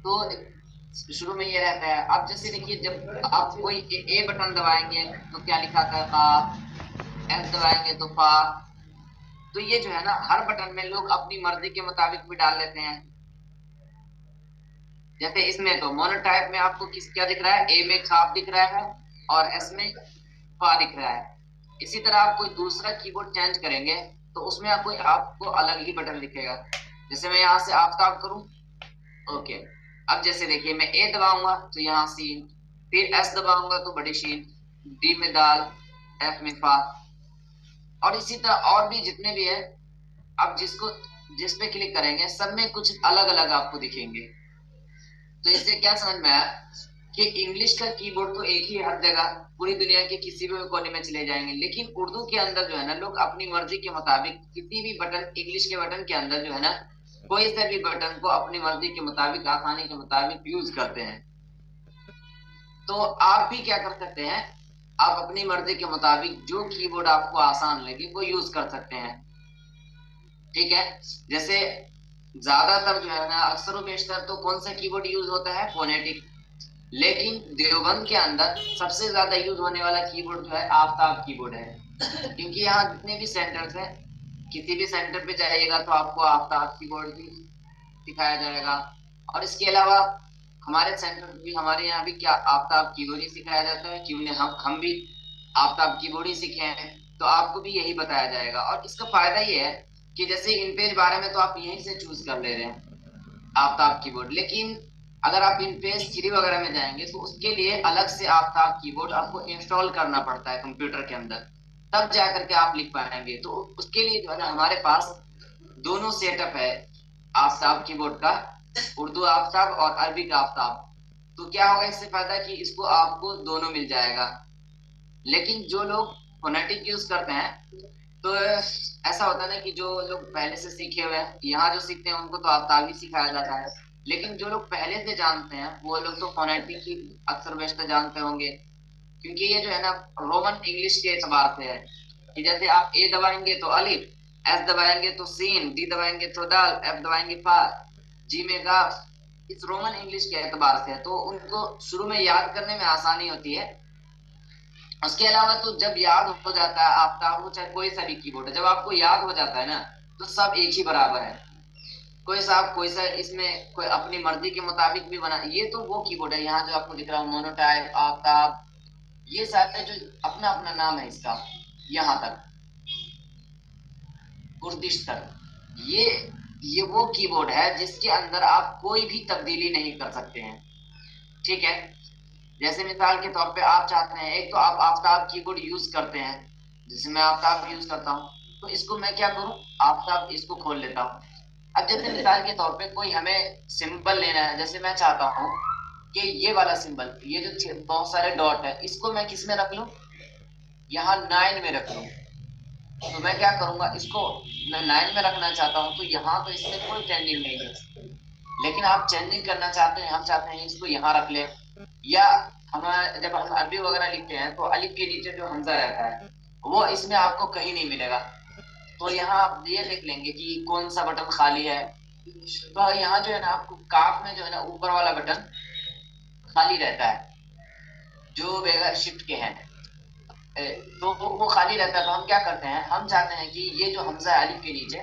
तो शुरू में ये रहता है। अब जैसे देखिए, जब आप कोई ए बटन दबाएंगे तो क्या लिखा था, का। एस दबाएंगे तो फा। तो ये जो है ना, हर बटन में लोग अपनी मर्जी के मुताबिक भी डाल लेते हैं। जैसे इसमें तो मोनोटाइप में आपको किस क्या दिख रहा है, ए में खाप दिख रहा है और एस में फा दिख रहा है। इसी तरह आप कोई दूसरा कीबोर्ड चेंज करेंगे तो उसमें आपको अलग ही बटन दिखेगा। जैसे मैं यहाँ से आफ्ताब करूं, ओके। अब जैसे देखिए, मैं ए दबाऊंगा तो यहाँ सीन, फिर एस दबाऊंगा तो बड़ी शीन, डी में दाल, एफ में फा, और इसी तरह और भी जितने भी है। अब जिस पे क्लिक करेंगे सब में कुछ अलग अलग आपको दिखेंगे। तो इससे क्या समझ में आया कि इंग्लिश का कीबोर्ड तो एक ही हर जगह पूरी दुनिया के किसी भी कोने में चले जाएंगे, लेकिन उर्दू के अंदर जो है ना, लोग अपनी मर्जी के मुताबिक किसी भी बटन, इंग्लिश के बटन के अंदर जो है ना, कोई से भी बटन को अपनी मर्जी के मुताबिक, आसानी के मुताबिक यूज करते हैं। तो आप भी क्या कर सकते हैं, आप अपनी मर्जी के मुताबिक जो कीबोर्ड आपको आसान लगे वो यूज कर सकते हैं। ठीक है। जैसे ज्यादातर जो है ना, अक्सर और बेशतर तो कौन सा कीबोर्ड यूज होता है, फोनेटिक। लेकिन देवबंद के अंदर सबसे ज्यादा यूज होने वाला कीबोर्ड जो है आफ्ताब कीबोर्ड है। क्योंकि यहाँ जितने भी सेंटर्स हैं, किसी भी सेंटर पे जाइएगा तो आपको आफ्ताब कीबोर्ड भी सिखाया जाएगा। और इसके अलावा हमारे सेंटर भी, हमारे यहाँ भी क्या आफ्ताब कीबोर्ड ही सिखाया जाता है, क्योंकि हम भी आफ्ताब कीबोर्ड ही सीखे हैं। तो आपको भी यही बताया जाएगा। और इसका फायदा ये है कि जैसे इन पेज बारे में तो आप यहीं से चूज कर ले रहे हैं आफ्ताब कीबोर्ड, लेकिन अगर आप इन पेज थ्री वगैरह में जाएंगे तो उसके लिए अलग से आफ्ताब कीबोर्ड आपको इंस्टॉल करना पड़ता है कंप्यूटर के अंदर, तब जा करके आप लिख पाएंगे। तो उसके लिए जो है ना, हमारे पास दोनों सेटअप है आफ्ताब कीबोर्ड का, उर्दू आफ्ताब और अरबी का आफ्ताब। तो क्या होगा इससे फायदा कि इसको आपको दोनों मिल जाएगा। लेकिन जो लोग फोनेटिक यूज करते हैं, तो ऐसा होता है ना कि जो लोग पहले से सीखे हुए हैं, यहाँ जो सीखते हैं उनको तो आफ्ताब सिखाया जाता है। लेकिन जो लोग पहले से जानते हैं वो लोग तो फोनेटिक ही अक्सर बेशतर जानते होंगे। क्योंकि ये जो है ना, रोमन इंग्लिश के एतबार से है कि जैसे आप ए दबाएंगे तो अलिफ, एस दबाएंगे तो सीन, डी दबाएंगे तो दाल, एफ दबाएंगे फा, जी में गाफ। इस रोमन इंग्लिश के एतबार से है, तो उनको शुरू में याद करने में आसानी होती है। उसके अलावा तो जब याद हो जाता है आपका, वो चाहे कोई सा भी कीबोर्ड है, जब आपको याद हो जाता है ना, तो सब एक ही बराबर है। कोई सा आप कोई सा इसमें कोई अपनी मर्जी के मुताबिक भी बना, ये तो वो कीबोर्ड है यहाँ जो आपको दिख रहा है मोनोटाइप, आफ्ताब, ये सारे जो अपना अपना नाम है इसका, यहाँ तक कुर्दिश तक, ये वो कीबोर्ड है जिसके अंदर आप कोई भी तब्दीली नहीं कर सकते हैं। ठीक है। जैसे मिसाल के तौर पे आप चाहते हैं, एक तो आप आफ्ताब कीबोर्ड यूज करते हैं, जैसे मैं आफ्ताब यूज करता हूँ, तो इसको मैं क्या करूँ, आफ्ताब इसको खोल लेता हूँ। अब जैसे मिसाल के तौर पे कोई हमें सिंबल लेना है, जैसे मैं चाहता हूँ कि ये वाला सिंबल, ये जो बहुत सारे डॉट है, इसको मैं किस में रख लूँ, यहाँ 9 में रख लूँ। तो मैं क्या करूंगा, इसको मैं 9 में रखना चाहता हूँ, तो यहाँ तो इसमें कोई चेंजिंग नहीं है। लेकिन आप चेंजिंग करना चाहते हैं, हम चाहते हैं इसको यहाँ रख लें, या हम जब हम अरबी वगैरह लिखते हैं तो अलिफ के नीचे जो हमजा रहता है वो इसमें आपको कहीं नहीं मिलेगा। तो यहाँ आप ये देख लेंगे कि कौन सा बटन खाली है। तो यहाँ जो है ना, आपको काफ में जो है ना ऊपर वाला बटन खाली रहता है, जो बगैर शिफ्ट के हैं। तो वो खाली रहता है। तो हम क्या करते हैं, हम चाहते हैं कि ये जो हमजा है अलिफ के नीचे,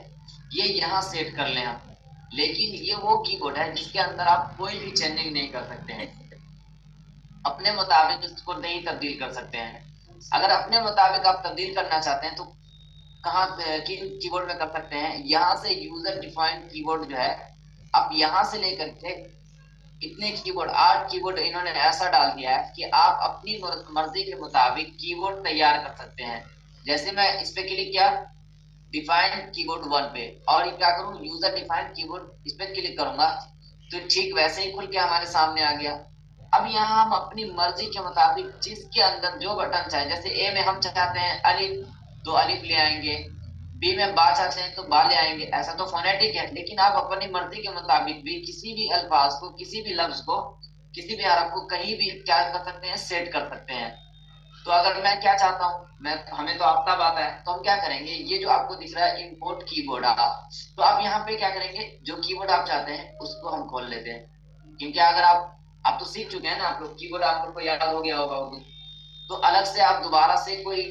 ये यहाँ सेट कर लें हम। लेकिन ये वो कीबोर्ड है जिसके अंदर आप कोई भी चेंजिंग नहीं कर सकते हैं, अपने मुताबिक इसको नहीं तब्दील कर सकते हैं। अगर अपने मुताबिक आप तब्दील करना चाहते हैं तो कहाँ किन कीबोर्ड में कर सकते हैं, यहाँ से यूजर डिफाइंड कीबोर्ड जो है, आप यहाँ से लेकर के इतने कीबोर्ड, 8 कीबोर्ड इन्होंने ऐसा डाल दिया है कि आप अपनी मर्जी के मुताबिक कीबोर्ड तैयार कर सकते हैं। जैसे मैं इस पे क्लिक किया, डिफाइंड कीबोर्ड 1 पे, और ये क्या करूँ, यूजर डिफाइंड कीबोर्ड, इस पे क्लिक करूंगा तो ठीक वैसे ही खुल के हमारे सामने आ गया। अब यहाँ हम अपनी मर्जी के मुताबिक जिसके अंदर जो बटन चाहे, जैसे ए में हम चाहते हैं अलिफ, तो अलिफ ले आएंगे, बी में बा चाहते हैं तो बा ले आएंगे। ऐसा तो फोनेटिक है, लेकिन आप अपनी मर्जी के मुताबिक भी किसी भी अल्फाज को, किसी भी लफ्ज को, किसी भी हरफ को कहीं भी क्या कर सकते हैं, सेट कर सकते हैं। तो अगर मैं क्या चाहता हूँ, मैं हमें तो आफ्ताब आता है, तो हम क्या करेंगे, ये जो आपको दिख रहा है इंपोर्ट कीबोर्ड, आप तो आप यहाँ पे क्या करेंगे, जो कीबोर्ड आप चाहते हैं उसको हम खोल लेते हैं। क्योंकि अगर आप तो सीख चुके हैं ना, आप लोग कीबोर्ड आप लोग को याद हो गया होगा उर्दू, तो अलग से आप दोबारा से कोई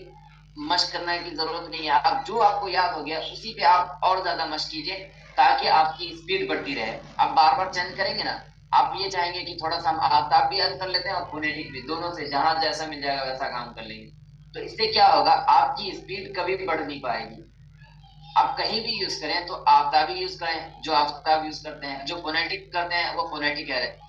मशक करने की जरूरत नहीं है। आप जो आपको याद हो गया उसी पे आप और ज्यादा मशक कीजिए, ताकि आपकी स्पीड बढ़ती रहे। आप बार बार चेंज करेंगे ना, आप ये चाहेंगे कि थोड़ा सा हम आफ्ताब भी याद कर लेते हैं और फोनेटिक भी, दोनों से जहां जैसा मिल जाएगा वैसा काम कर लेंगे। तो इससे क्या होगा, आपकी स्पीड कभी भी बढ़ नहीं पाएगी। आप कहीं भी यूज करें तो आफ्ताब यूज करें, जो आफ्ताब यूज करते हैं, जो फोनेटिक करते हैं वो फोनेटिक कह रहे हैं।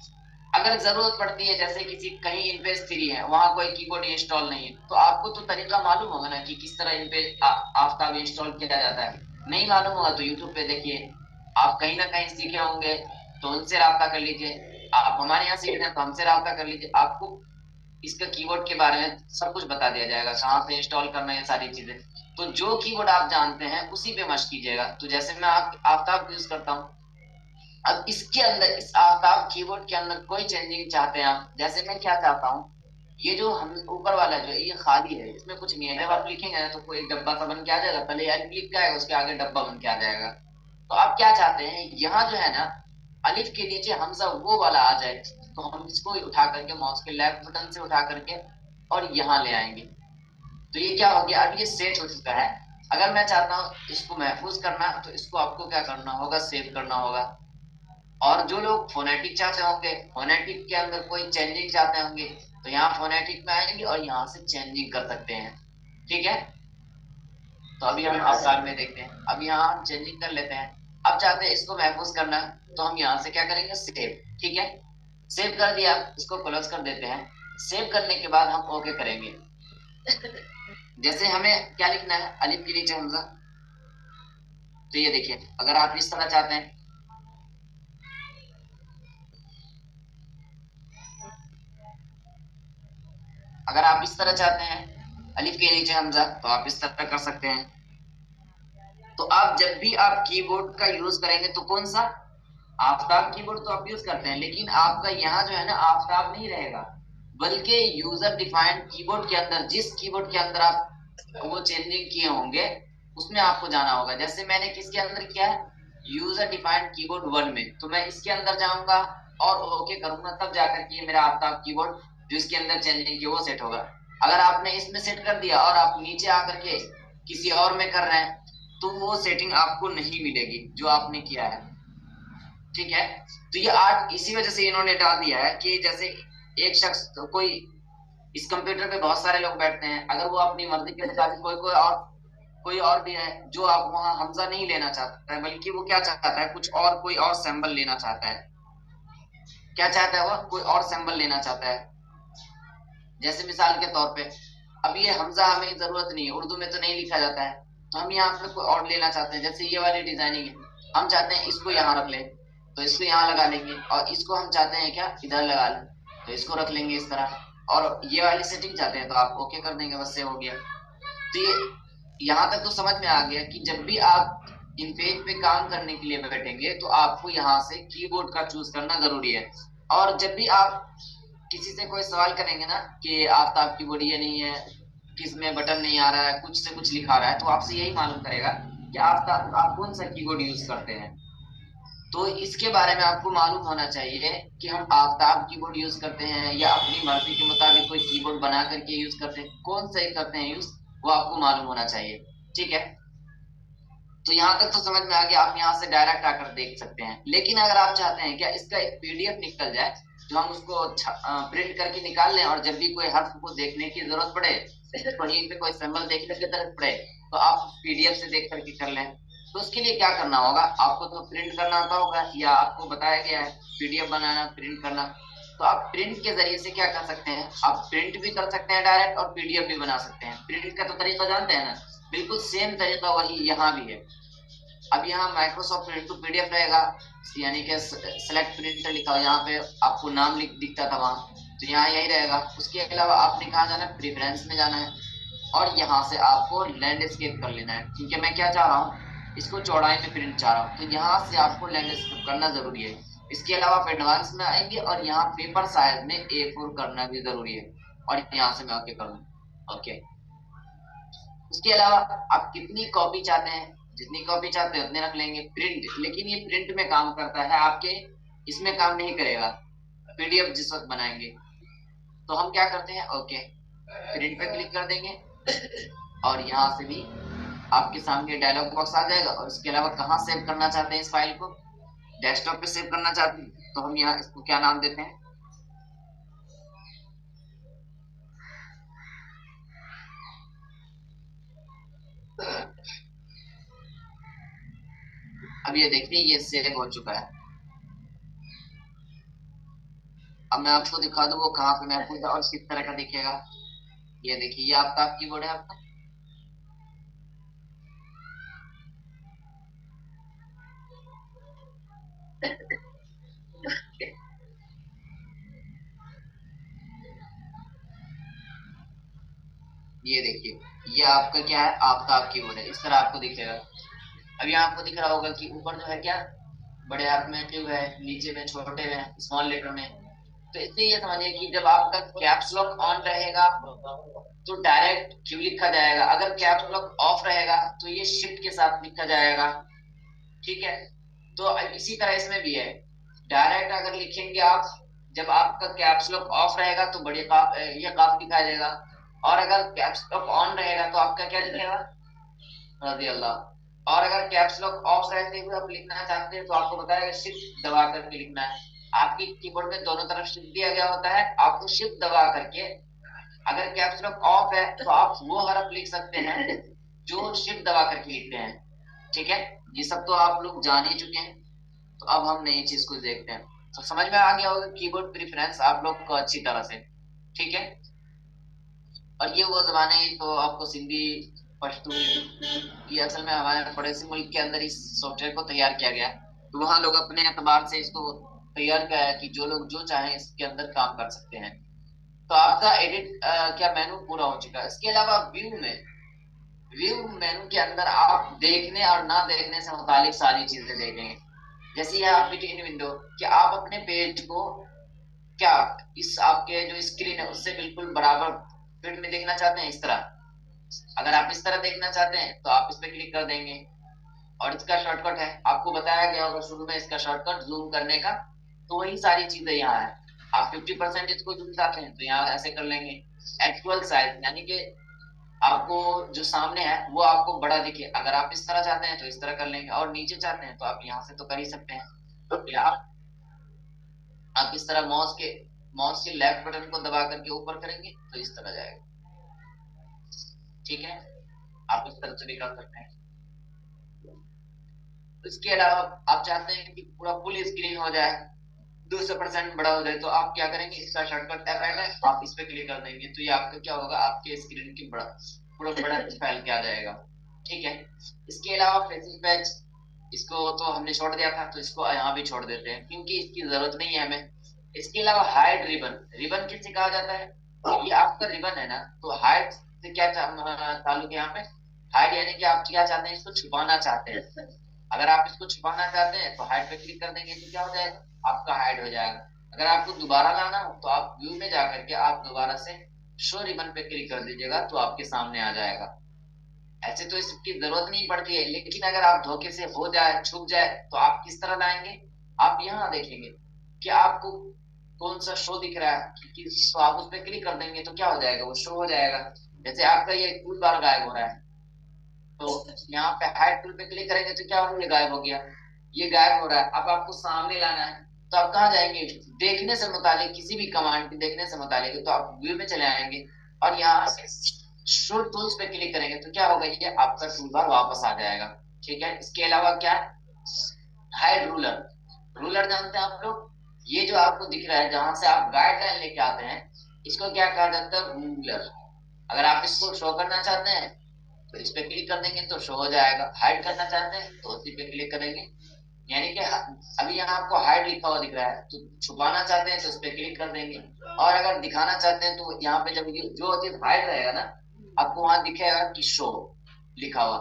अगर जरूरत पड़ती है, जैसे किसी कहीं इनपेज 3 है, वहां कोई कीबोर्ड इंस्टॉल नहीं है, तो आपको तो तरीका मालूम होगा ना कि किस तरह इनपेज आफ्ताब इंस्टॉल किया जाता है। नहीं मालूम होगा तो यूट्यूब पे देखिए, आप कहीं ना कहीं सीखे होंगे तो उनसे राब्ता कर लीजिए। आप हमारे यहाँ सीख रहे हैं तो हमसे राब्ता कर लीजिए, आपको इसका कीबोर्ड के बारे में सब कुछ बता दिया जाएगा, कहाँ से इंस्टॉल करना है, सारी चीजें। तो जो कीबोर्ड आप जानते हैं उसी पे मशक कीजिएगा। तो जैसे मैं आफ्ताब यूज करता हूँ, अब इसके अंदर, इस आफ्ताब कीबोर्ड के अंदर कोई चेंजिंग चाहते हैं आप, जैसे मैं क्या चाहता हूँ, ये जो हम ऊपर वाला जो ये खाली है, इसमें कुछ नहीं है। जब आप लिखेंगे ना तो कोई डब्बा सा बन के आ जाएगा, पहले अलिफ लिख के आएगा, उसके आगे डब्बा बन के आ जाएगा। तो आप क्या चाहते हैं, यहाँ जो है ना अलिफ के नीचे हमजा वो वाला आ जाए, तो हम इसको उठा करके माउस के लेफ्ट बटन से उठा करके और यहाँ ले आएंगे। तो ये क्या हो गया, अब ये सेट हो चुका है। अगर मैं चाहता हूँ इसको महफूज करना, तो इसको आपको क्या करना होगा, सेव करना होगा। और जो लोग फोनेटिक चाहते होंगे, फोनेटिक के अंदर कोई चेंजिंग चाहते होंगे, तो यहाँ फोनेटिक में आएंगे और यहाँ से चेंजिंग कर सकते हैं। ठीक है, तो अभी हम अवतार में देखते हैं। अब यहाँ हम चेंजिंग कर लेते हैं। अब चाहते हैं इसको महफूज करना, तो हम यहाँ से क्या करेंगे, सेव। ठीक है, सेव कर दिया, इसको क्लोज कर देते हैं। सेव करने के बाद हम ओके करेंगे। जैसे हमें क्या लिखना है, अलिफ के नीचे हमजा। तो ये देखिए, अगर आप इस तरह चाहते हैं, अगर आप इस तरह चाहते हैं अलिफ के नीचे हमजा, तो आप इस तरह कर सकते हैं। तो आप जब भी आप कीबोर्ड का यूज करेंगे तो कौन सा, आफ्ताब कीबोर्ड तो आप यूज करते हैं, लेकिन आपका यहाँ जो है ना आफ्ताब नहीं रहेगा, बल्कि यूजर डिफाइंड कीबोर्ड के अंदर, जिस कीबोर्ड के अंदर आप वो चेंजिंग किए होंगे उसमें आपको जाना होगा। जैसे मैंने किसके अंदर किया है, यूजर डिफाइंड कीबोर्ड 1 में, तो मैं इसके अंदर जाऊंगा और ओके करूंगा, तब जाकर के मेरा आफ्ताब कीबोर्ड जो इसके अंदर चेंजिंग की वो सेट होगा। अगर आपने इसमें सेट कर दिया और आप नीचे आकर के किसी और में कर रहे हैं, तो वो सेटिंग आपको नहीं मिलेगी जो आपने किया है। ठीक है, तो ये आर्ट इसी वजह से इन्होंने डाल दिया है कि जैसे एक शख्स, तो कोई इस कंप्यूटर पे बहुत सारे लोग बैठते हैं, अगर वो अपनी मर्जी के मुताबिक कोई और भी है जो आप वहां हमजा नहीं लेना चाहता है, बल्कि वो क्या चाहता है, कुछ और कोई और सिंबल लेना चाहता है। क्या चाहता है, वो कोई और सिंबल लेना चाहता है। जैसे मिसाल के तौर पे, अब ये हमजा हमें जरूरत नहीं है, उर्दू में तो नहीं लिखा जाता है, तो हम यहाँ पे कोई और लेना चाहते हैं। जैसे ये वाली डिजाइनिंग है, हम चाहते हैं इसको यहाँ रख लें, तो इसको यहाँ लगा लेंगे, और इसको हम चाहते हैं क्या, इधर लगा लें, तो इसको रख लेंगे इस तरह। और ये वाली सेटिंग चाहते हैं तो आप ओके कर देंगे, बस से हो गया। तो ये यहाँ तक तो समझ में आ गया कि जब भी आप इन पेज पे काम करने के लिए बैठेंगे तो आपको यहाँ से कीबोर्ड का चूज करना जरूरी है। और जब भी आप किसी से कोई सवाल करेंगे ना कि आफ्ताब कीबोर्ड ये नहीं है, किसमें बटन नहीं आ रहा है, कुछ से कुछ लिखा रहा है, तो आपसे यही मालूम करेगा कि आफ्ताब आप कौन सा कीबोर्ड यूज करते हैं। तो इसके बारे में आपको मालूम होना चाहिए कि हम आफ्ताब कीबोर्ड यूज करते हैं या अपनी मर्जी के मुताबिक कोई कीबोर्ड बना करके यूज करते हैं, कौन सा करते हैं यूज, वो आपको मालूम होना चाहिए। ठीक है, तो यहाँ तक तो समझ में आ गया, आप यहाँ से डायरेक्ट आकर देख सकते हैं। लेकिन अगर आप चाहते हैं क्या इसका एक पीडीएफ निकल जाए, तो हम उसको प्रिंट करके निकाल लें, और जब भी कोई हर्फ को देखने की जरूरत पड़े, कहीं पे कोई सिंबल देखने की जरूरत पड़े, तो आप पीडीएफ से देख करके कर लें। तो उसके लिए क्या करना होगा, आपको तो प्रिंट करना आता होगा, या आपको बताया गया है पीडीएफ बनाना, प्रिंट करना। तो आप प्रिंट के जरिए से क्या कर सकते हैं, आप प्रिंट भी कर सकते हैं डायरेक्ट, और पीडीएफ भी बना सकते हैं। प्रिंट का तो तरीका जानते हैं ना, बिल्कुल सेम तरीका वही यहाँ भी है। अब यहाँ माइक्रोसॉफ्ट प्रिंट टू पीडीएफ रहेगा, यानी कि सेलेक्ट प्रिंटर लिखा हो, यहाँ पे आपको नाम दिखता था वहां, तो यहाँ यही रहेगा। उसके अलावा आपने कहा जाना है, प्रेफरेंस में जाना है, और यहाँ से आपको लैंडस्केप कर लेना है, क्योंकि मैं क्या चाह रहा हूँ, इसको चौड़ाई में प्रिंट चाह रहा हूँ, तो यहाँ से आपको लैंडस्केप करना जरूरी है। इसके अलावा आप एडवांस में आएंगे और यहाँ पेपर साइज में A4 करना भी जरूरी है, और यहाँ से मैं ओके कर लूँ। ओके, उसके अलावा आप कितनी कॉपी चाहते हैं, जितनी कॉपी चाहते हैं उतने रख लेंगे। प्रिंट, लेकिन ये प्रिंट में काम करता है, आपके इसमें काम नहीं करेगा। पीडीएफ जिस वक्त बनाएंगे तो हम क्या करते हैं, ओके प्रिंट पे क्लिक कर देंगे और यहाँ से भी आपके सामने डायलॉग बॉक्स आ जाएगा। और इसके अलावा कहाँ सेव करना चाहते हैं इस फाइल को, डेस्कटॉप पे सेव करना चाहते हैं तो हम यहाँ इसको क्या नाम देते हैं, अब ये देखिए ये सेव हो चुका है। अब मैं आपको दिखा दूं वो कहाँ पे महफूज है और किस तरह का दिखेगा। ये देखिए ये आपका कीबोर्ड है आपका, ये देखिए ये आपका क्या है, आपका कीबोर्ड है, इस तरह आपको दिखेगा। अब यहाँ आपको दिख रहा होगा कि ऊपर जो है क्या बड़े हाथ में ट्यूब है, नीचे में छोटे में स्मॉल लेटर में। तो इससे ये समझिए कि जब आपका कैप्स लॉक ऑन रहेगा तो डायरेक्ट क्यू लिखा जाएगा, अगर कैप्स लॉक ऑफ रहेगा तो ये शिफ्ट के साथ लिखा जाएगा, ठीक है। तो इसी तरह इसमें भी है, डायरेक्ट अगर लिखेंगे आप, जब आपका कैप्स लॉक ऑफ रहेगा तो बड़े काफ ये काफ दिखाई देगा, और अगर कैप्स लॉक ऑन रहेगा तो आपका क्या लिखेगा, रजी अल्लाह। और अगर कैप्स लॉक ऑफ रहते हुए आप लिखना चाहते हैं तो आपको बताएगा शिफ्ट दबा करके लिखना है। आपकी कीबोर्ड में दोनों तरफ शिफ्ट दिया गया होता है, आपको शिफ्ट दबा करके अगर कैप्स लॉक ऑफ है तो आप वो हरफ लिख सकते हैं जो शिफ्ट दबा करके लिखते हैं, ठीक है। ये सब तो आप लोग जान ही चुके हैं। तो अब हम नई चीज को देखते हैं, तो समझ में आ गया होगा कीबोर्ड प्रेफरेंस आप लोग को अच्छी तरह से, ठीक है। और ये वो जमाने तो आपको सिंधी पश्तो, ये असल में हमारे पड़ोसी मुल्क के अंदर इस सॉफ्टवेयर को तैयार किया गया, तो वहाँ लोग अपने एतबार से इसको तैयार किया है कि जो लोग जो चाहें इसके अंदर काम कर सकते हैं। तो आपका एडिट क्या मेनू पूरा हो चुका है। इसके अलावा व्यू मेनू के अंदर आप देखने और ना देखने से मुतालिक सारी चीजें देखेंगे। जैसे ये आप इन विंडो कि आप अपने पेज को क्या इस आपके जो स्क्रीन है उससे बिल्कुल बराबर फिट में देखना चाहते हैं, इस तरह अगर आप इस तरह देखना चाहते हैं तो आप इस पे क्लिक कर देंगे। और इसका शॉर्टकट है, आपको बताया गया होगा शुरू में इसका शॉर्टकट जूम करने का, तो वही सारी चीजें यहाँ है। आप 50% इसको जूम चाहते हैं तो यहाँ ऐसे कर लेंगे। एक्चुअल साइज यानी कि आपको जो सामने है वो आपको बड़ा दिखे, अगर आप इस तरह चाहते हैं तो इस तरह कर लेंगे, और नीचे चाहते हैं तो आप यहाँ से तो कर ही सकते हैं। तो आप इस तरह माउस के लेफ्ट बटन को दबा करके ऊपर करेंगे तो इस तरह जाएगा, ठीक है। आप इस तरह से भी कर सकते हैं। इसके अलावा आप चाहते हैं कि पूरा फुल स्क्रीन हो जाए, 200% बड़ा हो जाए, तो आप क्या करेंगे, इसका शॉर्टकट F8 है, आप इस पे क्लिक कर देंगे तो ये आपका क्या होगा, आपके स्क्रीन की पूरा बड़ा फैल के आ जाएगा, ठीक है। इसके अलावा फेसिंग पैच, इसको तो हमने छोड़ दिया था तो इसको यहाँ भी छोड़ देते हैं क्योंकि इसकी जरूरत नहीं है हमें। इसके अलावा हाइड रिबन किससे कहा जाता है, ये आपका रिबन है ना, तो हाइड से क्या ताल्लुक है यहाँ पे, हाइड यानी कि आप क्या चाहते हैं, इसको छुपाना चाहते हैं। अगर आप इसको छुपाना चाहते हैं तो हाइड पे क्लिक कर देंगे तो क्या हो जाएगा, आपका हाइड हो जाएगा। अगर आपको दोबारा लाना हो तो आप व्यू में जाकर के आप दोबारा से शो रिबन पे क्लिक कर दीजिएगा तो आपके सामने आ जाएगा। ऐसे तो इसकी जरूरत नहीं पड़ती है, लेकिन अगर आप धोखे से हो जाए, छुप जाए, तो आप किस तरह लाएंगे, आप यहाँ देखेंगे कि आपको कौन सा शो दिख रहा है, तो आप उस पर क्लिक कर देंगे तो क्या हो जाएगा, वो शो हो जाएगा। जैसे आपका ये टूल बार गायब हो रहा है तो यहाँ पे हाइड टूल पे क्लिक करेंगे तो क्या होगा, ये गायब हो गया, ये गायब हो रहा है। अब आपको सामने लाना है तो आप कहाँ जाएंगे, देखने से मुतालिक किसी भी कमांड देखने से मुतालिक तो आप व्यू में चले आएंगे और यहाँ शो टूल्स पे क्लिक करेंगे तो क्या होगा, ये आपका टूल बार वापस आ जाएगा, ठीक है। इसके अलावा क्या हाइड रूलर जानते हैं आप लोग, ये जो आपको दिख रहा है जहां से आप गाइडलाइन लेके आते हैं इसको क्या कहा जाता है, रूलर। अगर आप इसको शो करना चाहते हैं तो इस पे क्लिक कर देंगे तो शो हो जाएगा, हाइड करना चाहते हैं तो उसी पे क्लिक करेंगे। यानी कि अभी यहाँ आपको हाइड लिखा हुआ दिख रहा है, तो छुपाना चाहते हैं तो उस पे क्लिक कर देंगे, और अगर दिखाना चाहते हैं तो यहाँ पे जब जो चीज हाइड रहेगा ना आपको वहां दिखेगा कि शो लिखा हुआ।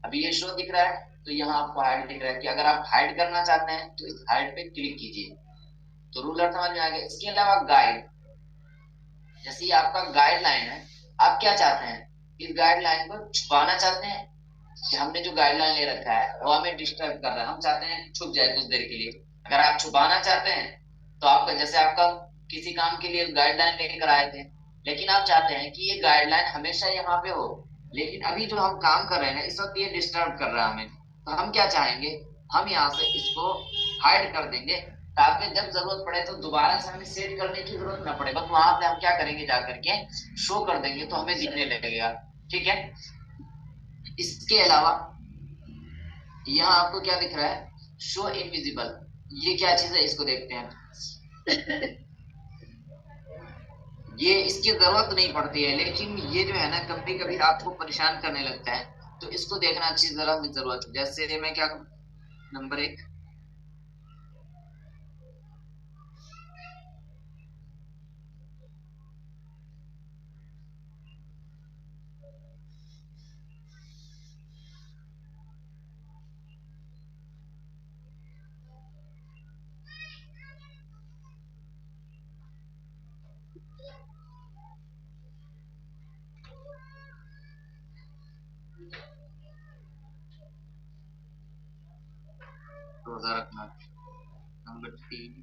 अभी ये शो दिख रहा है तो यहाँ आपको हाइड दिख रहा है कि अगर आप हाइड करना चाहते हैं तो इस हाइड पे क्लिक कीजिए, तो रूलर समझ में आ गया। इसके अलावा गाइड, जैसे आपका गाइडलाइन है, आप क्या चाहते हैं, इस गाइडलाइन को छुपाना चाहते हैं कि हमने जो गाइडलाइन ले रखा है वो हमें डिस्टर्ब कर रहा है, हम चाहते हैं छुप जाए कुछ देर के लिए। अगर आप छुपाना चाहते हैं तो आपका जैसे आपका किसी काम के लिए गाइडलाइन लेकर आए थे, लेकिन आप चाहते हैं कि ये गाइडलाइन हमेशा यहाँ पे हो, लेकिन अभी जो हम काम कर रहे हैं इस वक्त ये डिस्टर्ब कर रहा है हमें, तो हम क्या चाहेंगे, हम यहाँ से इसको हाइड कर देंगे, ताकि जब जरूरत पड़े तो दोबारा से हमें सेट करने की जरूरत ना पड़े, बस वहां पे हम क्या करेंगे, जा करके शो कर देंगे तो हमें दिखने लगेगा। ठीक है। इसके अलावा यहाँ आपको क्या दिख रहा है, शो इनविजिबल, ये क्या चीज है इसको देखते हैं। ये इसकी जरूरत नहीं पड़ती है, लेकिन ये जो है ना कभी कभी आपको परेशान करने लगता है, तो इसको देखना अच्छी जरा में जरूरत है। जैसे मैं क्या करूं, नंबर 1, रोजा रखना। नंबर 3,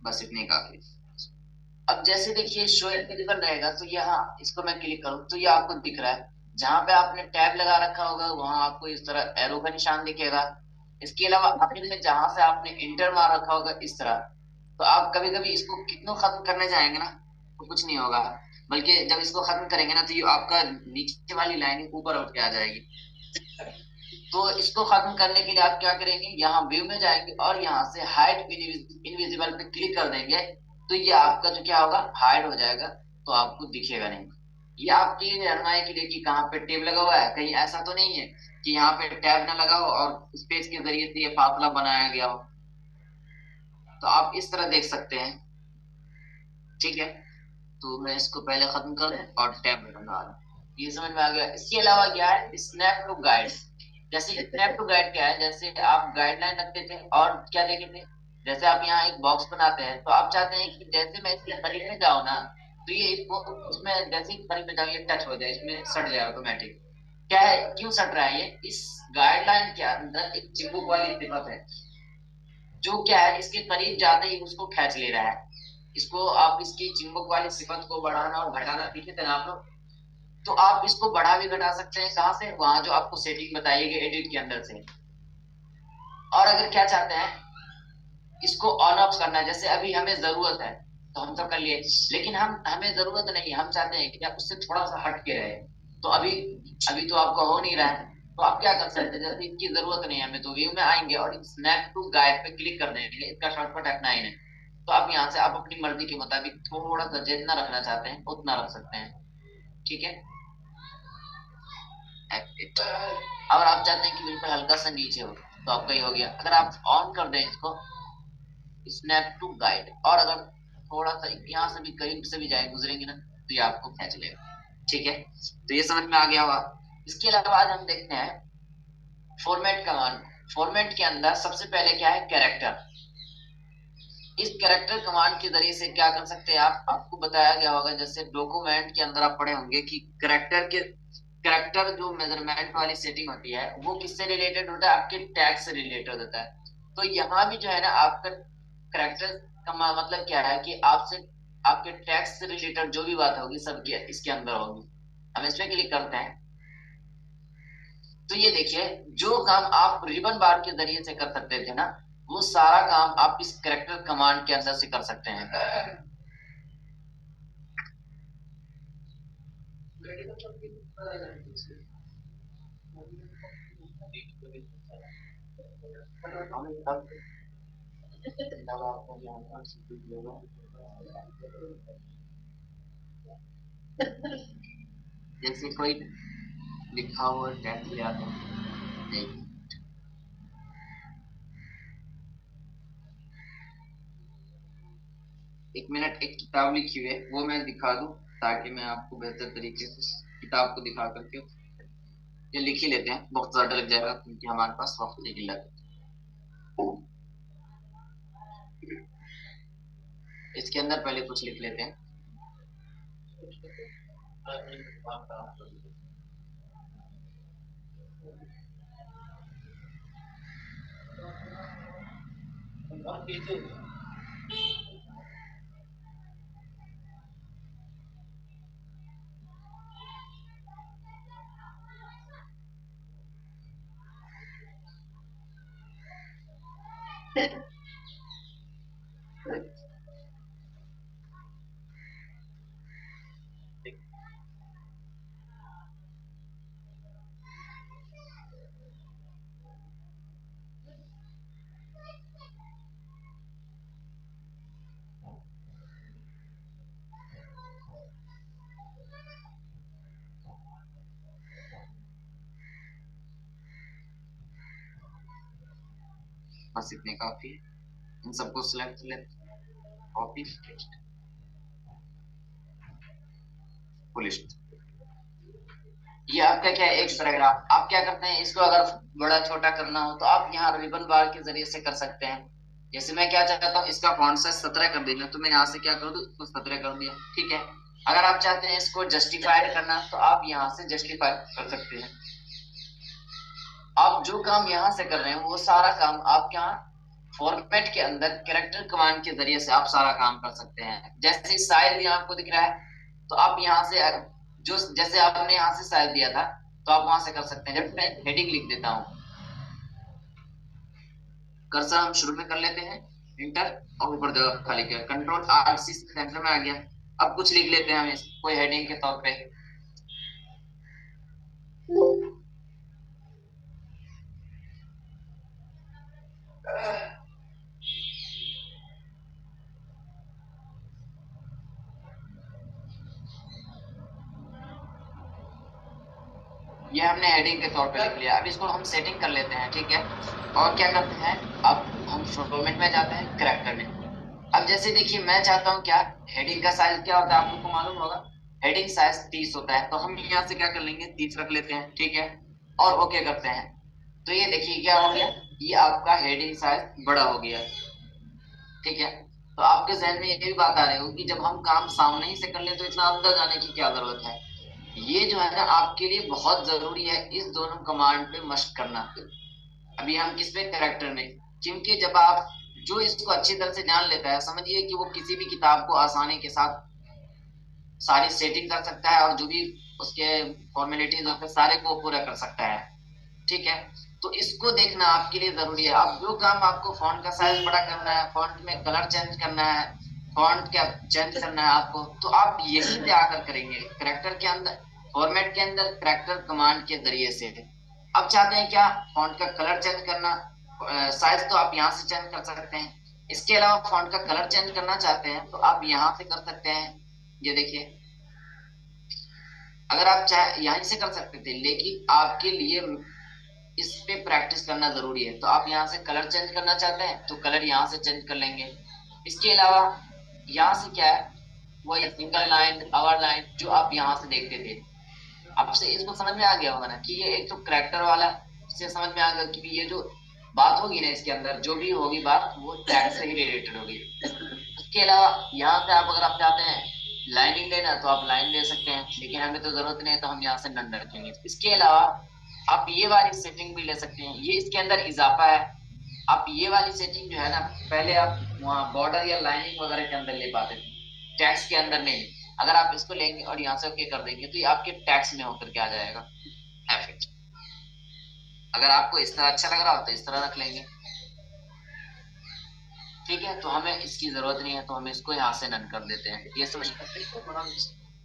बस इतनी काफी। अब जैसे देखिए शो इनविजिबल रहेगा, तो यहाँ इसको मैं क्लिक करूँ तो ये आपको दिख रहा है, जहां पे आपने टैब लगा रखा होगा वहां आपको इस तरह एरो का निशान दिखेगा। इसके अलावा आखिर में जहां से आपने इंटर मार रखा होगा इस तरह, तो आप कभी कभी इसको कितना खत्म करने जाएंगे ना तो कुछ नहीं होगा, बल्कि जब इसको खत्म करेंगे ना तो ये आपका नीचे वाली लाइन ऊपर उठ के आ जाएगी। तो इसको खत्म करने के लिए आप क्या करेंगे, यहाँ व्यू में जाएंगे और यहाँ से हाइड इनविजिबल पे क्लिक कर देंगे, तो ये आपका जो क्या होगा, हाइड हो जाएगा, तो आपको दिखेगा नहीं। ये आपकी रहनुमाई के लिए कि कहाँ पे टैब लगा हुआ है, कहीं ऐसा तो नहीं है कि यहाँ पे टैब ना लगा हो और स्पेस के जरिए से ये फासला बनाया गया हो, तो आप इस तरह देख सकते हैं। ठीक है, तो मैं इसको पहले खत्म कर दूं और टैब लगा, ये समझ में आ गया। इसके अलावा क्या है, स्नैप टू गाइड। जैसे स्नैप टू गाइड क्या है, जैसे आप गाइडलाइन रखते थे और क्या देखे थे, जैसे आप यहाँ एक बॉक्स बनाते हैं तो आप चाहते हैं कि जैसे मैं इसके करीब में जाऊँ ना, तो ये इसको इसमें जैसे ही करीब में जाऊँ ये टच हो जाए, इसमें सट जाए ऑटोमेटिक। क्या है, क्यों सट रहा है ये, इस गाइडलाइन के अंदर एक चिपक वाली सिफत है, जो क्या है इसके करीब जाते ही उसको खींच ले रहा है। इसको आप इसकी चिंबक वाली सिफत को बढ़ाना और घटाना सीखे थे ना आप लोग, तो आप इसको बढ़ा भी घटा सकते हैं, कहाँ से, वहां जो आपको सेटिंग बताइएगा एडिट के अंदर से। और अगर क्या चाहते हैं इसको ऑन ऑफ करना है, जैसे अभी हमें जरूरत है तो हम तो कर लिए, लेकिन हम हमें जरूरत नहीं, हम चाहते हैं कि आप उससे थोड़ा सा हट के रहे, तो अभी अभी तो आपका हो नहीं रहा है, तो आप क्या कर सकते हैं, जैसे इसकी जरूरत नहीं है हमें, तो व्यू में आएंगे और स्नैप टू गाइड पे क्लिक कर देंगे, इसका शॉर्टकट F9 है। तो आप यहाँ से आप अपनी मर्जी के मुताबिक थोड़ा सा जितना रखना चाहते हैं उतना रख सकते हैं। ठीक है, और आप चाहते हैं कि बिल्कुल हल्का सा नीचे हो तो आपका ही हो गया। अगर आप ऑन कर दें इसको, स्नैप टू गाइड, और अगर थोड़ा सा यहाँ से भी करीब से भी जाए गुजरेंगे ना तो ये आपको खींच लेगा। ठीक है, तो ये समझ में आ गया हुआ। इसके अलावा आज हम देखते हैं फॉर्मेट कमांड। फॉर्मेट के अंदर सबसे पहले क्या है, कैरेक्टर। इस कैरेक्टर कमांड के जरिए से क्या कर सकते हैं आप, आपको बताया गया होगा, जैसे डॉक्यूमेंट के अंदर आप पढ़े होंगे कि कैरेक्टर जो मेजरमेंट वाली सेटिंग होती है वो किससे रिलेटेड होता है, आपके टैग से रिलेटेड होता है। तो यहाँ भी जो है ना आपका कैरेक्टर का मतलब क्या है कि आपसे आपके टैग से रिलेटेड जो भी बात होगी सब इसके अंदर होगी। हम इसमें क्लिक करते हैं तो ये देखिए, जो काम आप रिबन बार के जरिए से कर सकते थे ना, वो सारा काम आप इस कैरेक्टर कमांड के अंदर से कर सकते हैं। जैसे कोई लिखा हुआ टेक्स्ट ले आता है, एक मिनट, एक किताब लिखी हुई है वो मैं दिखा दूं ताकि मैं आपको बेहतर तरीके से किताब को दिखा करके, ये लिख ही लेते हैं, बहुत ज्यादा लग जाएगा क्योंकि हमारे पास वक्त नहीं लग। इसके अंदर पहले कुछ लिख लेते हैं। बस इतने काफी है। इन सबको सिलेक्ट कर लेते हैं, कॉपी लिस्ट। ये आपका क्या है, एक पैराग्राफ। आप क्या करते हैं, इसको अगर बड़ा छोटा करना हो तो आप यहाँ रिबन बार के जरिए से कर सकते हैं। जैसे मैं क्या चाहता हूँ, इसका फॉन्ट साइज 17 कर देना, तो मैं यहाँ से क्या कर दूं, इसको 17 कर दिया, ठीक है। अगर आप चाहते हैं इसको जस्टिफाइड करना तो आप यहाँ से जस्टिफाई कर सकते हैं। आप जो काम यहाँ से कर रहे हैं वो सारा काम आप यहाँ फॉर्मेट के अंदर कैरेक्टर कमांड के जरिए से आप सारा काम कर सकते हैं। जैसे साइज यहाँ आपको दिख रहा है, तो आप यहाँ से जो जैसे आपने यहाँ से साइज दिया था तो आप वहां से कर सकते हैं। जब मैं हेडिंग लिख देता हूँ, कर्सर हम शुरू में कर लेते हैं, इंटर और ऊपर जगह खाली किया, कंट्रोल आर सी सेंटर में आ गया। अब कुछ लिख लेते हैं हम कोई हेडिंग के तौर पे। ये हमने हेडिंग के तौर पे लिख लिया। अब इसको हम सेटिंग कर लेते हैं, ठीक है। और क्या करते हैं, अब हम फॉर्मेट में जाते हैं, कैरेक्टर में। अब जैसे देखिए मैं चाहता हूँ क्या, हेडिंग का साइज क्या होता है आप लोग को मालूम होगा, हेडिंग साइज 30 होता है। तो हम यहाँ से क्या कर लेंगे, 30 रख लेते हैं, ठीक है। और ओके करते हैं। तो ये देखिए क्या हो गया, ये आपका हेडिंग साइज बड़ा हो गया, ठीक है। तो आपके जहन में ये भी बात आ रही होगी कि जब हम काम सामने ही से कर ले तो इतना अंदर जाने की क्या जरूरत है। ये जो है ना आपके लिए बहुत जरूरी है, इस दोनों कमांड पे मशक करना। अभी हम किस पे, कैरेक्टर में। क्योंकि जब आप जो इसको अच्छी तरह से जान लेता है, समझिए कि वो किसी भी किताब को आसानी के साथ सारी सेटिंग कर सकता है और जो भी उसके फॉर्मेलिटीज होते हैं सारे को पूरा कर सकता है, ठीक है। तो इसको देखना आपके लिए जरूरी है। अब जो काम आपको फॉन्ट का साइज बड़ा करना है, फॉन्ट में कलर चेंज करना है, फॉन्ट क्या चेंज करना है आपको, तो आप यही पे आकर करेंगे कैरेक्टर के अंदर, फॉर्मेट के अंदर कैरेक्टर कमांड के जरिए से। अब चाहते हैं क्या, फॉन्ट का कलर चेंज करना, साइज तो आप यहाँ से चेंज कर सकते हैं। इसके अलावा फॉन्ट का कलर चेंज करना चाहते हैं तो आप यहाँ से कर सकते हैं। ये देखिए, अगर आप चाहे यहीं से कर सकते थे, लेकिन आपके लिए इस पे प्रैक्टिस करना जरूरी है। तो आप यहाँ से कलर चेंज करना चाहते हैं तो कलर यहाँ से चेंज कर लेंगे। इसके अलावा यहाँ से क्या है, वो सिंगल लाइन, आवर लाइन जो आप यहाँ से देखते थे, आपसे इसको समझ में आ गया होगा ना कि ये एक तो करेक्टर वाला से समझ में आ गया कि ये जो बात होगी ना इसके अंदर जो भी होगी बात वो टैग से ही रिलेटेड होगी। इसके अलावा यहाँ से आप अगर आप चाहते हैं लाइनिंग लेना तो आप लाइन ले सकते हैं, लेकिन हमें तो जरूरत नहीं है तो हम यहाँ से नन रखेंगे। इसके अलावा आप ये वाली सेटिंग भी ले सकते हैं, ये इसके अंदर इजाफा है। आप ये वाली सेटिंग जो है ना पहले आप वहाँ बॉर्डर या लाइनिंग वगैरह के अंदर ले पाते थे, टैक्स के अंदर नहीं। अगर आप इसको लेंगे और यहाँ से ओके कर देंगे तो ये आपके टैक्स में होकर के आ जाएगा एफेक्ट। अगर आपको इस तरह अच्छा लग रहा हो तो इस तरह रख लेंगे, ठीक है। तो हमें इसकी जरूरत नहीं है तो हम इसको यहाँ से नन कर देते हैं। ये समझ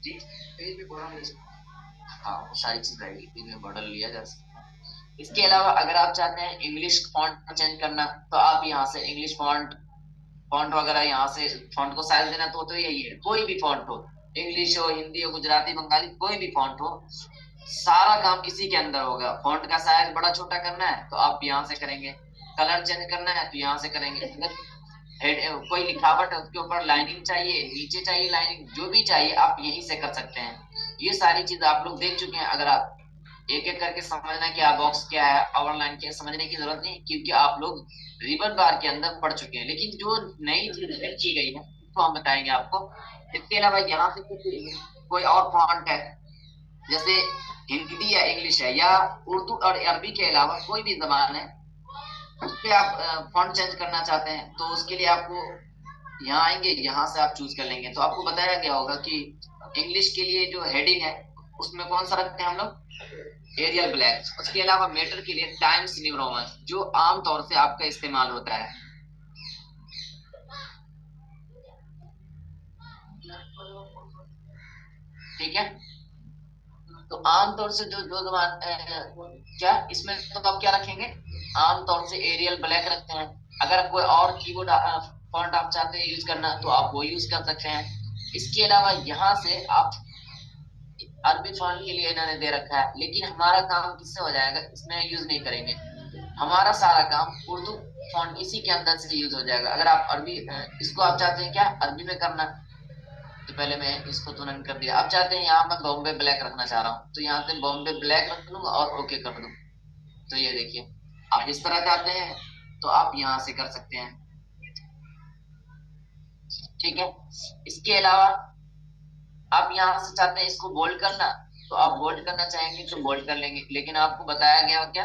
जी, हाँ वो सारी चीज रहेगी, इसमें बॉर्डर लिया जा सकता है। इसके अलावा अगर आप चाहते हैं इंग्लिश फॉन्ट चेंज करना तो आप यहाँ से इंग्लिश फॉन्ट फॉन्ट वगैरह यहाँ से फॉन्ट को साइज देना तो यही है, कोई भी फॉन्ट हो, इंग्लिश हो, हिंदी हो, गुजराती, बंगाली, कोई भी फॉन्ट हो, सारा काम इसी के अंदर होगा। फॉन्ट का साइज बड़ा छोटा करना है तो आप यहाँ से करेंगे, कलर चेंज करना है तो यहाँ से करेंगे, कोई लिखावट है उसके ऊपर लाइनिंग चाहिए, नीचे चाहिए लाइनिंग, जो भी चाहिए आप यहीं से कर सकते हैं। ये सारी चीज आप लोग देख चुके हैं। अगर आप एक एक करके समझना कि बॉक्स क्या है, आउटलाइन क्या है, समझने की जरूरत नहीं, क्योंकि आप लोग रिबन बार के अंदर पढ़ चुके हैं। लेकिन जो नई चीज ऐड की गई है फॉर्म बताएंगे आपको। इसके अलावा यहाँ से कोई और फॉन्ट है, जैसे हिंदी या इंग्लिश है या उर्दू और अरबी के अलावा कोई भी जबान है, उस पे आप फॉन्ट चेंज करना चाहते हैं, तो उसके लिए आपको यहाँ आएंगे, यहाँ से आप चूज कर लेंगे। तो आपको बताया गया होगा कि इंग्लिश के लिए जो हेडिंग है उसमें कौन सा रखते हैं हम लोग, एरियल ब्लैक। उसके अलावा मैटर के लिए टाइम्स न्यू रोमन, जो आमतौर से आपका इस्तेमाल होता है। ठीक है, तो आमतौर से जो जो जबान क्या इसमें तो आप क्या रखेंगे, आमतौर से एरियल ब्लैक रखते हैं। अगर कोई और कीबोर्ड फॉन्ट आप चाहते हैं यूज करना तो आप वो यूज कर सकते हैं। इसके अलावा यहाँ से आप अरबी फॉन्ट के लिए इन्होंने दे रखा है, लेकिन हमारा काम किससे हो जाएगा, इसमें यूज नहीं करेंगे। हमारा सारा काम उर्दू फॉन्ट इसी के अंदर से यूज हो जाएगा। अगर आप अरबी इसको आप चाहते हैं क्या अरबी में करना, तो पहले मैं इसको तुरंत कर दिया। आप चाहते हैं यहाँ मैं बॉम्बे ब्लैक रखना चाह रहा हूँ, तो यहाँ से बॉम्बे ब्लैक रख दूंगा और ओके कर दूँ। तो ये देखिए, आप इस तरह चाहते हैं तो आप यहाँ से कर सकते हैं। ठीक है, इसके अलावा आप यहाँ से चाहते हैं इसको बोल्ड करना, तो आप बोल्ड करना चाहेंगे तो बोल्ड कर लेंगे। लेकिन आपको बताया गया क्या,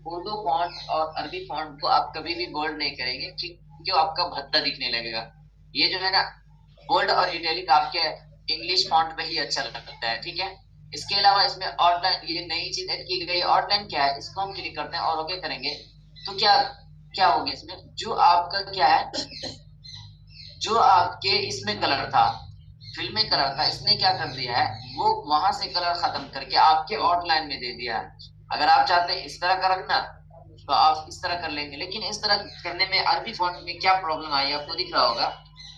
उर्दू फॉन्ट और अरबी फॉन्ट को आप कभी भी बोल्ड नहीं करेंगे, क्योंकि आपका भद्दा दिखने लगेगा। ये जो है ना बोल्ड और इटैलिक आपके इंग्लिश फॉन्ट में ही अच्छा लगता है। ठीक है, इसके अलावा इसमें आउटलाइन, ये नई चीज ऐड की गई आउटलाइन क्या है, इसको हम क्लिक करते हैं और ओके करेंगे तो क्या क्या होगा, इसमें जो आपका क्या है, जो आपके इसमें कलर था, फिल में कलर था, इसने क्या कर दिया है, वो वहां से कलर खत्म करके आपके आउटलाइन में दे दिया है। अगर आप चाहते हैं इस तरह का रखना तो आप इस तरह कर लेंगे। लेकिन इस तरह करने में अरबी फॉन्ट में क्या प्रॉब्लम आई, आपको दिख रहा होगा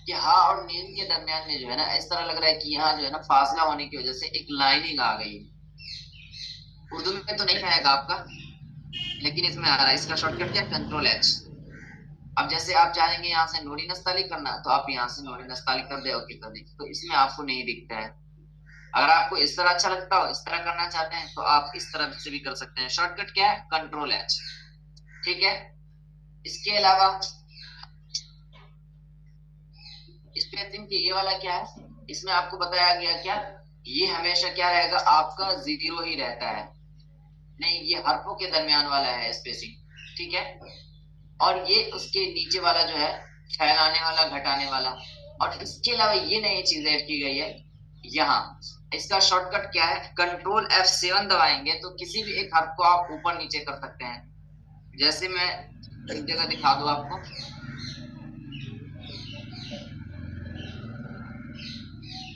कि हाँ और नीम के दरमियान में जो है ना इस तरह लग रहा है कि यहाँ जो है ना फासला होने की वजह से एक लाइनिंग आ गई। उर्दू में तो नहीं आएगा आपका, लेकिन इसमें आ रहा है। इसका शॉर्टकट क्या, कंट्रोल एच। अब जैसे आप चाहेंगे यहाँ से नूरी नस्ताली करना, तो आप यहाँ से नूरी नस्ताली कर दे, ओके कर दे, तो इसमें आपको नहीं दिखता है। अगर आपको इस तरह अच्छा लगता हो, इस तरह करना चाहते हैं, तो आप इस तरह से भी कर सकते हैं। शॉर्टकट क्या है, कंट्रोल एच। ठीक है, इसके अलावा स्पेसिंग की ये वाला क्या है, इसमें आपको बताया गया क्या, ये हमेशा क्या रहेगा, आपका 0 ही रहता है। नहीं, ये हरफों के दरमियान वाला है स्पेसिंग। ठीक है, और ये उसके नीचे वाला जो है फैलाने वाला, घटाने वाला। और इसके अलावा ये नई चीज ऐड की गई है यहाँ, इसका शॉर्टकट क्या है, कंट्रोल F7 दबाएंगे तो किसी भी एक हर्फ को आप ऊपर नीचे कर सकते हैं। जैसे मैं एक जगह दिखा दूं आपको,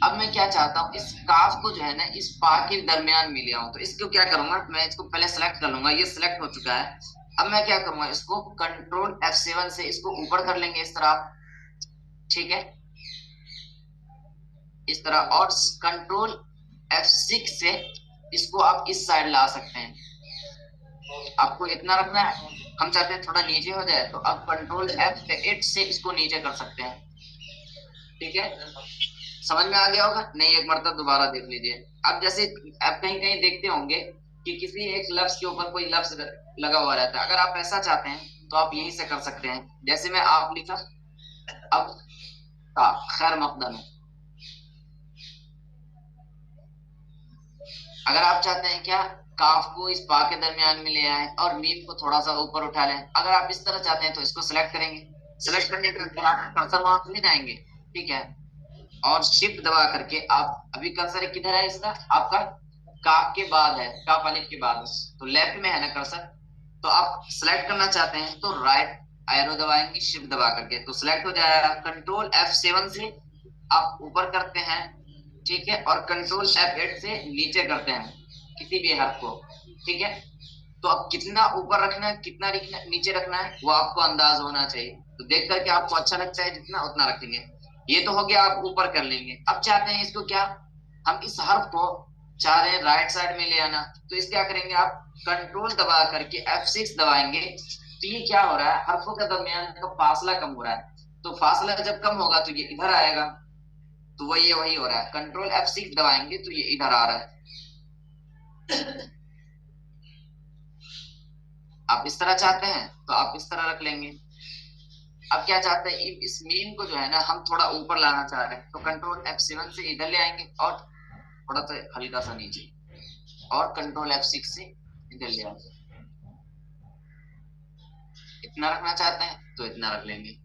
अब मैं क्या चाहता हूँ, इस काफ को जो है ना इस पा के दरमियान में ले आऊं। तो इसको क्या करूंगा, मैं इसको पहले सेलेक्ट कर लूंगा, ये सिलेक्ट हो चुका है। अब मैं क्या करूंगा, इसको कंट्रोल F7 से इसको ऊपर कर लेंगे इस तरह। ठीक है, इस तरह, और कंट्रोल F6 से इसको आप इस साइड ला सकते हैं। आपको इतना रखना है, हम चाहते हैं थोड़ा नीचे हो जाए, तो आप कंट्रोल F8 से इसको नीचे कर सकते हैं। ठीक है, समझ में आ गया होगा, नहीं एक मरतब दोबारा देख लीजिए। अब जैसे आप कहीं कहीं देखते होंगे कि किसी एक लफ्ज के ऊपर कोई लफ्ज लगा हुआ रहता है, अगर आप ऐसा चाहते हैं तो आप यहीं से कर सकते हैं। जैसे मैं आप लिखा अब खैर मकदम, अगर आप चाहते हैं क्या, काफ को इस पा के दरमियान में ले आए और मीम को थोड़ा सा ऊपर उठा लें। अगर आप इस तरह चाहते हैं तो इसको सिलेक्ट करेंगे, सिलेक्ट करने के बाद कर्सर वहां पे ले जाएंगे। ठीक है, और शिफ्ट दबा करके आप, अभी कर्सर किधर है इसका, आपका काफ के बाद है, काफ अलिफ के बाद, तो लेफ्ट में है ना कर्सर। तो आप सिलेक्ट करना चाहते हैं तो राइट एरो दबाएंगे शिफ्ट दबा करके, तो सिलेक्ट हो जाएगा। कंट्रोल F7 से आप ऊपर करते हैं, ठीक है, और कंट्रोल F8 से नीचे करते हैं किसी भी हर्फ को। ठीक है, तो अब कितना ऊपर रखना है, कितना नीचे रखना है, वो आपको अंदाज होना चाहिए। तो देख करके आपको अच्छा लगता है जितना उतना रखेंगे। ये तो हो गया, आप ऊपर कर लेंगे। अब चाहते हैं इसको क्या, हम इस हर्फ को चाह रहे हैं राइट साइड में ले आना, तो इस क्या करेंगे, आप कंट्रोल दबा करके F6 दबाएंगे। तो ये क्या हो रहा है, हर्फों के दरमियान का फासला कम हो रहा है। तो फासला जब कम होगा तो ये इधर आएगा, तो वही हो रहा है। कंट्रोल F6 दबाएंगे तो ये इधर आ रहा है। आप इस तरह चाहते हैं तो आप इस तरह रख लेंगे। अब क्या चाहते हैं, इस मीन को जो है ना हम थोड़ा ऊपर लाना चाह रहे हैं, तो कंट्रोल F7 से इधर ले आएंगे और थोड़ा सा हल्का सा नीचे, और कंट्रोल F6 से इधर ले आएंगे। इतना रखना चाहते हैं तो इतना रख लेंगे,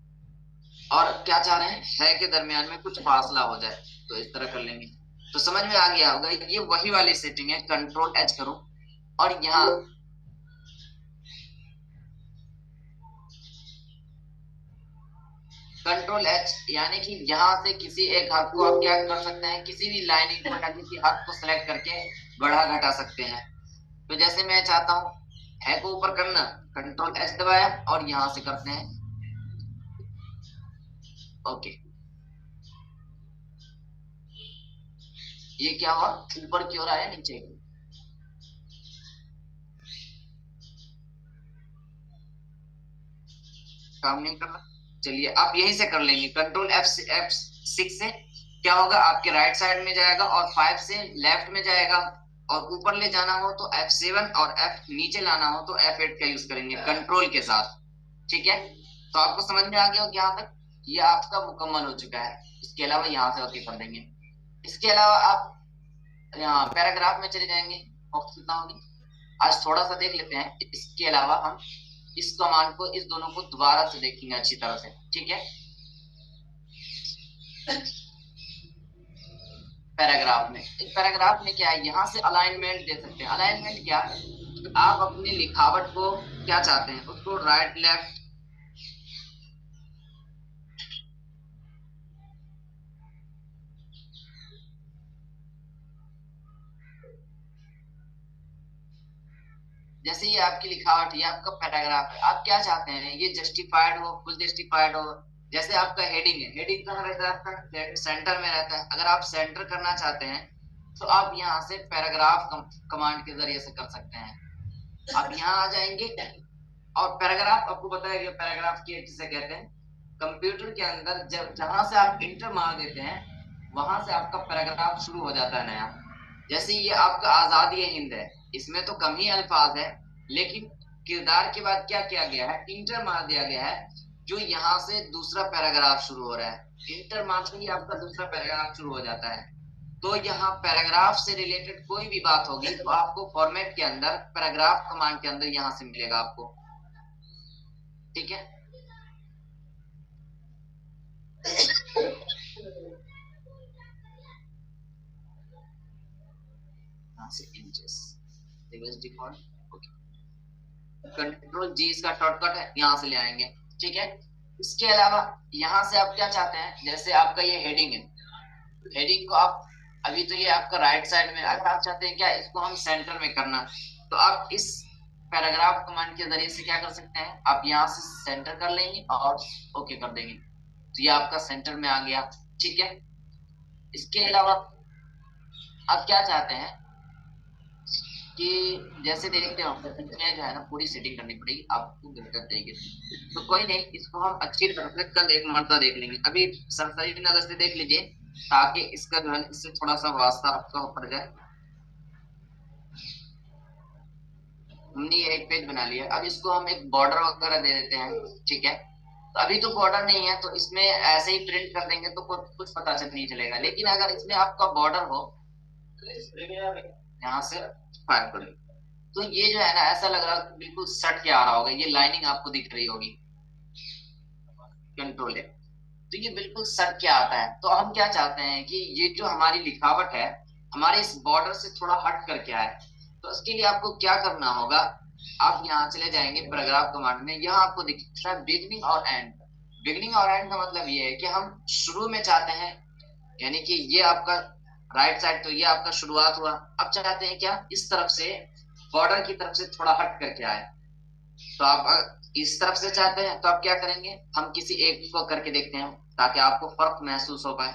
और क्या चाह रहे हैं है के दरमियान में कुछ फासला हो जाए तो इस तरह कर लेंगे। तो समझ में आ गया होगा, ये वही वाली सेटिंग है। कंट्रोल H करो और यहाँ कंट्रोल H, यानी कि यहाँ से किसी एक हर्फ को आप क्या कर सकते हैं, किसी भी लाइनिंग को या किसी हर्फ को सिलेक्ट करके बढ़ा घटा सकते हैं। तो जैसे मैं चाहता हूँ है को ऊपर करना, कंट्रोल H दबाया और यहाँ से करते हैं ओके। ये क्या हुआ, ऊपर की ओर आया, नीचे काम नहीं कर रहा। चलिए आप यहीं से कर लेंगे, कंट्रोल F6 से क्या होगा, आपके राइट साइड में जाएगा और 5 से लेफ्ट में जाएगा, और ऊपर ले जाना हो तो F7 और F नीचे लाना हो तो F8 का यूज करेंगे कंट्रोल के साथ। ठीक है, तो आपको समझ में आ गया हो यहाँ तक, ये आपका मुकम्मल हो चुका है। इसके अलावा यहाँ से ओके कर देंगे। इसके अलावा आप यहाँ पैराग्राफ में चले जाएंगे, कितना होगी आज थोड़ा सा देख लेते हैं। इसके अलावा हम इस कमांड को, इस दोनों को दोबारा से देखेंगे अच्छी तरह से। ठीक है, पैराग्राफ में क्या है, यहाँ से अलाइनमेंट दे सकते हैं। अलाइनमेंट क्या, आप अपनी लिखावट को क्या चाहते हैं, उसको राइट लेफ्ट, जैसे ये आपकी लिखावट, ये आपका पैराग्राफ है, आप क्या चाहते हैं, ये जस्टिफाइड हो, फुल जस्टिफाइड हो। जैसे आपका हेडिंग है, हेडिंग कहाँ रहता है आपका, सेंटर में रहता है। अगर आप सेंटर करना चाहते हैं तो आप यहाँ से पैराग्राफ कमांड के जरिए से कर सकते हैं। आप यहाँ आ जाएंगे और पैराग्राफ, आपको पता है कि पैराग्राफ किसे कहते हैं। कंप्यूटर के अंदर जब जहां से आप इंटर मार देते हैं वहां से आपका पैराग्राफ शुरू हो जाता है नया। जैसे ये आपका आजादी हिंद है, इसमें तो कम ही अल्फाज है, लेकिन किरदार के बाद क्या किया गया है, इंटर मार दिया गया है, जो यहाँ से दूसरा पैराग्राफ शुरू हो रहा है। इंटर मारते ही आपका दूसरा पैराग्राफ शुरू हो जाता है। तो यहाँ पैराग्राफ से रिलेटेड कोई भी बात होगी तो आपको फॉर्मेट के अंदर पैराग्राफ कमांड के अंदर यहाँ से मिलेगा आपको। ठीक है, कंट्रोल जी इसका शॉर्टकट है, यहाँ से ले आएंगे। ठीक है, इसके अलावा यहाँ से आप क्या चाहते हैं, जैसे आपका ये हेडिंग है, हेडिंग को आप अभी तो ये आपका राइट साइड में, अगर आप चाहते हैं क्या इसको हम सेंटर में करना, तो आप इस पैराग्राफ कमांड के जरिए से क्या कर सकते हैं, आप यहाँ से सेंटर कर लेंगे और ओके कर देंगे, तो ये आपका सेंटर में आ गया। ठीक है, इसके अलावा आप क्या चाहते हैं कि जैसे देखते हो इसमें जो है ना पूरी सेटिंग करनी पड़ेगी आपको बेहतर तरीके से, तो कोई नहीं, इसको हम अच्छी तरह से कल एक मरतबा देख लेंगे। अभी सरसरी नजर से देख लीजिए ताकि इसका जो है इससे थोड़ा सा वास्ता आपका पड़ जाए। हमने ये एक पेज बना लिया, अब इसको हम एक बॉर्डर वगैरह दे देते हैं। ठीक है, तो अभी तो बॉर्डर नहीं है तो इसमें ऐसे ही प्रिंट कर देंगे तो कुछ पता नहीं चलेगा, लेकिन अगर इसमें आपका बॉर्डर हो यहाँ से फायर करें तो ये जो है ना ऐसा लग रहा है बिल्कुल सट के आ रहा होगा, ये लाइनिंग आपको दिख रही होगी। कंट्रोल है तो ये बिल्कुल सट के आता है। तो हम क्या चाहते हैं कि ये जो हमारी लिखावट है हमारे इस बॉर्डर से थोड़ा हट करके आए, तो इसके लिए आपको क्या करना होगा, आप यहाँ चले जाएंगे पैराग्राफ कमांड में, यहाँ आपको दिख रहा है बिगनिंग और एंड। बिगनिंग और एंड का मतलब ये है कि हम शुरू में चाहते हैं, यानी कि ये आपका राइट साइड, तो ये आपका शुरुआत हुआ, अब चाहते हैं क्या इस तरफ से बॉर्डर की तरफ से थोड़ा हट करके आए, तो आप इस तरफ से चाहते हैं तो आप क्या करेंगे, हम किसी एक को करके देखते हैं ताकि आपको फर्क महसूस हो पाए।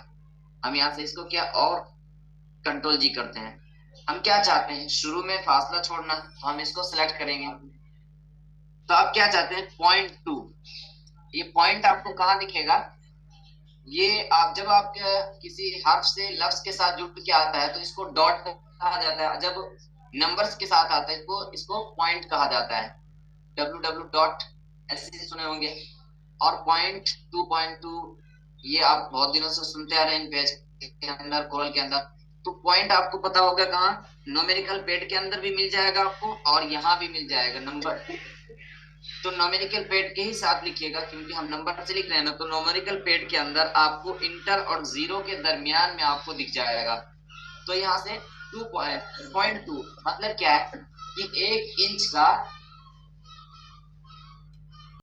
हम यहाँ से इसको क्या और कंट्रोल जी करते हैं। हम क्या चाहते हैं शुरू में फासला छोड़ना, तो हम इसको सिलेक्ट करेंगे। तो आप क्या चाहते हैं पॉइंट 2, ये पॉइंट आपको कहाँ दिखेगा, ये आप जब आप किसी हर्फ से लफ्ज के साथ जुड़ के आता है तो इसको डॉट कहा जाता है, जब नंबर्स के साथ आता है इसको पॉइंट कहा जाता है। www डॉट ऐसे सुने होंगे। और 0.2.2 ये आप बहुत दिनों से सुनते आ रहे हैं इन पेज के अंदर, कॉल के अंदर। तो पॉइंट आपको पता होगा कहाँ, न्यूमेरिकल पैड के अंदर भी मिल जाएगा आपको और यहाँ भी मिल जाएगा नंबर। तो न्यूमेरिकल पैड के ही साथ लिखिएगा, क्योंकि हम नंबर से लिख रहे हैं ना। तो न्यूमेरिकल पैड के अंदर आपको इंटर और जीरो के दरमियान में आपको दिख जाएगा। तो यहाँ से 2.2 मतलब क्या है कि 1 इंच का